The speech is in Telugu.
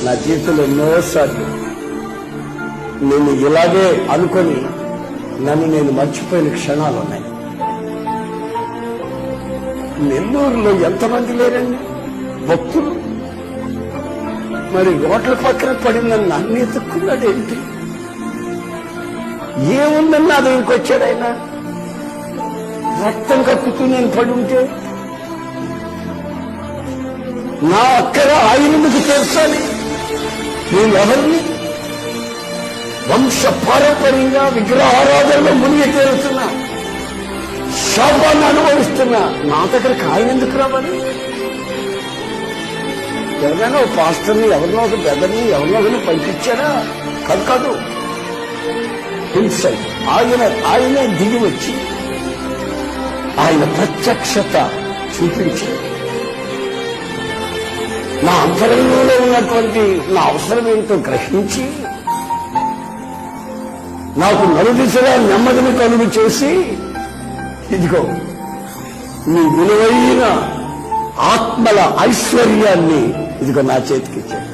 నా జీవితంలో ఎన్నోసార్లు నేను ఇలాగే అనుకొని నన్ను నేను మర్చిపోయిన క్షణాలు ఉన్నాయి. నెల్లూరులో ఎంతమంది లేరండి భక్తులు? మరి రోడ్ల పక్కన పడిందని నన్ను ఎత్తుక్కున్నాడేంటి? ఏముందని నా దగ్గరికి వచ్చాడు ఆయన? రక్తం కక్కుతూ నేను పడి ఉంటే నా అక్కడ ఆయనకు తెలుసాలి నేను ఎవరిని? వంశ పారంపర్యంగా విగ్రహారాధనలో మునిగి తేలుతున్నా, శాపాన్ని అనుభవిస్తున్నా. నా దగ్గరికి ఆయన ఎందుకు రావాలి? ఎవరైనా ఒక పాస్టర్ని, ఎవరినో ఒక బ్రదర్ని, ఎవరినో ఒకరిని పంపించాడా? కాదు. హింసై ఆయనే దిగి వచ్చి ఆయన ప్రత్యక్షత చూపించి నా అంతరంగంలో ఉన్నటువంటి నా అవసరం ఏంటో గ్రహించి నాకు నలుదిశగా నెమ్మదిని కలుగు చేసి, ఇదిగో నీ విలువైన ఆత్మల ఐశ్వర్యాన్ని ఇదిగో నా చేతికిచ్చాడు.